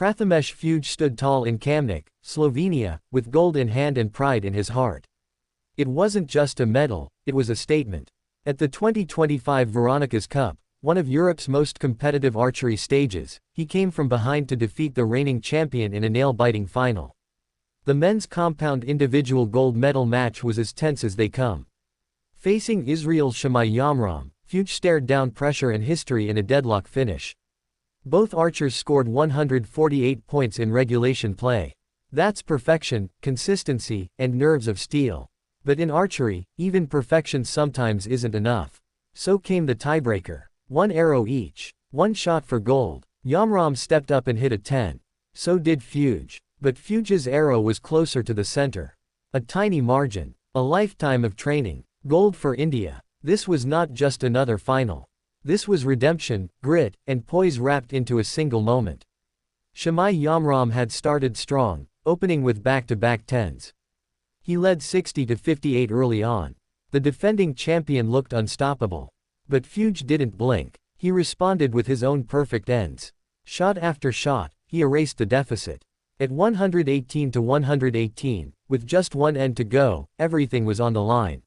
Prathamesh Fuge stood tall in Kamnik, Slovenia, with gold in hand and pride in his heart. It wasn't just a medal, it was a statement. At the 2025 Veronica's Cup, one of Europe's most competitive archery stages, he came from behind to defeat the reigning champion in a nail-biting final. The men's compound individual gold medal match was as tense as they come. Facing Israel's Shamai Yamrom, Fuge stared down pressure and history in a deadlock finish. Both archers scored 148 points in regulation play. That's perfection, consistency, and nerves of steel. But in archery, even perfection sometimes isn't enough. So came the tiebreaker. One arrow each. One shot for gold. Yamrom stepped up and hit a 10. So did Fuge. But Fuge's arrow was closer to the center. A tiny margin. A lifetime of training. Gold for India. This was not just another final. This was redemption, grit, and poise wrapped into a single moment. Shamai Yamrom had started strong, opening with back-to-back 10s. He led 60-58 early on. The defending champion looked unstoppable. But Fuge didn't blink. He responded with his own perfect ends. Shot after shot, he erased the deficit. At 118-118, with just one end to go, everything was on the line.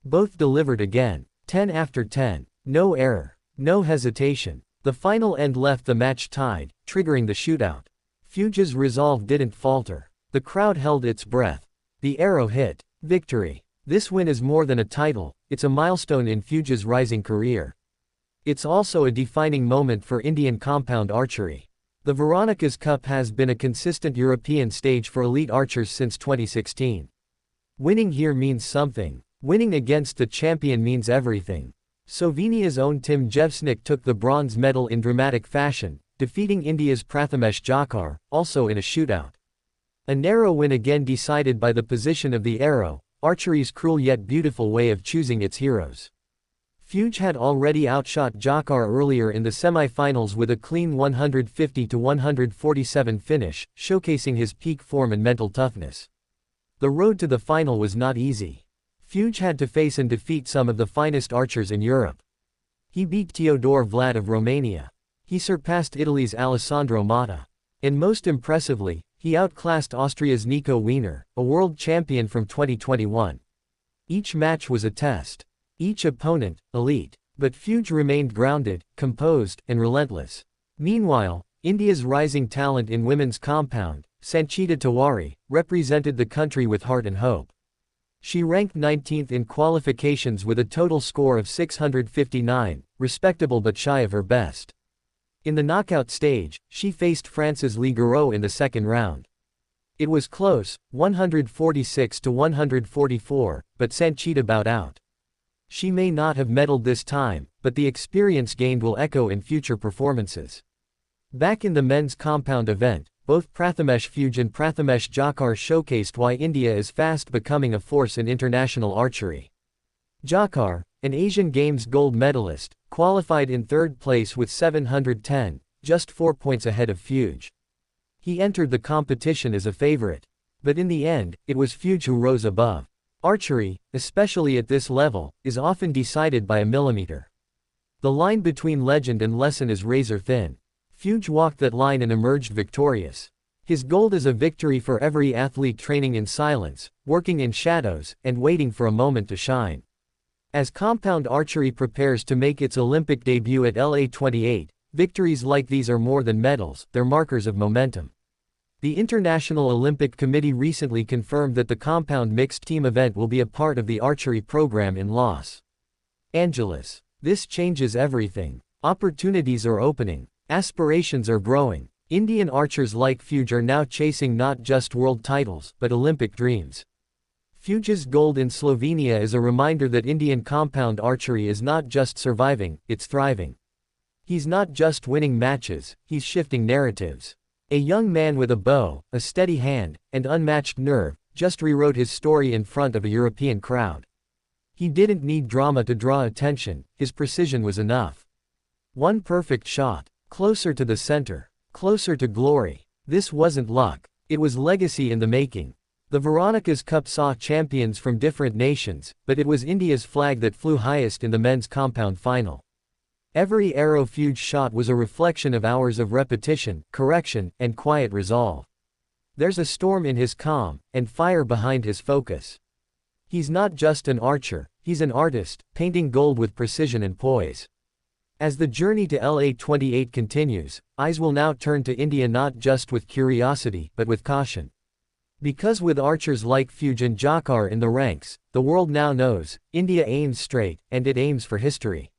Both delivered again, 10 after 10. No error. No hesitation. The final end left the match tied, triggering the shootout. Fuge's resolve didn't falter. The crowd held its breath. The arrow hit. Victory. This win is more than a title, it's a milestone in Fuge's rising career. It's also a defining moment for Indian compound archery. The Veronica's Cup has been a consistent European stage for elite archers since 2016. Winning here means something. Winning against the champion means everything. Slovenia's own Jevsnik took the bronze medal in dramatic fashion, defeating India's Prathamesh Jawkar, also in a shootout. A narrow win again decided by the position of the arrow, archery's cruel yet beautiful way of choosing its heroes. Fuge had already outshot Jawkar earlier in the semi-finals with a clean 150-147 finish, showcasing his peak form and mental toughness. The road to the final was not easy. Fuge had to face and defeat some of the finest archers in Europe. He beat Teodor Vlad of Romania. He surpassed Italy's Alessandro Motta. And most impressively, he outclassed Austria's Nico Wiener, a world champion from 2021. Each match was a test. Each opponent, elite. But Fuge remained grounded, composed, and relentless. Meanwhile, India's rising talent in women's compound, Sanchita Tiwari, represented the country with heart and hope. She ranked 19th in qualifications with a total score of 659, respectable but shy of her best. In the knockout stage, she faced France's Ligero in the second round. It was close, 146-144, but Sanchita bowed out. She may not have medaled this time, but the experience gained will echo in future performances. Back in the men's compound event, both Prathamesh Fuge and Prathamesh Jawkar showcased why India is fast becoming a force in international archery. Jawkar, an Asian Games gold medalist, qualified in third place with 710, just 4 points ahead of Fuge. He entered the competition as a favorite. But in the end, it was Fuge who rose above. Archery, especially at this level, is often decided by a millimeter. The line between legend and lesson is razor thin. Fuge walked that line and emerged victorious. His gold is a victory for every athlete training in silence, working in shadows, and waiting for a moment to shine. As compound archery prepares to make its Olympic debut at LA 28, victories like these are more than medals, they're markers of momentum. The International Olympic Committee recently confirmed that the compound mixed team event will be a part of the archery program in Los Angeles. This changes everything. Opportunities are opening. Aspirations are growing. Indian archers like Fuge are now chasing not just world titles, but Olympic dreams. Fuge's gold in Slovenia is a reminder that Indian compound archery is not just surviving, it's thriving. He's not just winning matches, he's shifting narratives. A young man with a bow, a steady hand, and unmatched nerve, just rewrote his story in front of a European crowd. He didn't need drama to draw attention, his precision was enough. One perfect shot. Closer to the center. Closer to glory. This wasn't luck. It was legacy in the making. The Veronica's Cup saw champions from different nations, but it was India's flag that flew highest in the men's compound final. Every arrow Fuge shot was a reflection of hours of repetition, correction, and quiet resolve. There's a storm in his calm, and fire behind his focus. He's not just an archer, he's an artist, painting gold with precision and poise. As the journey to LA-28 continues, eyes will now turn to India not just with curiosity, but with caution. Because with archers like Fuge and Jawkar in the ranks, the world now knows, India aims straight, and it aims for history.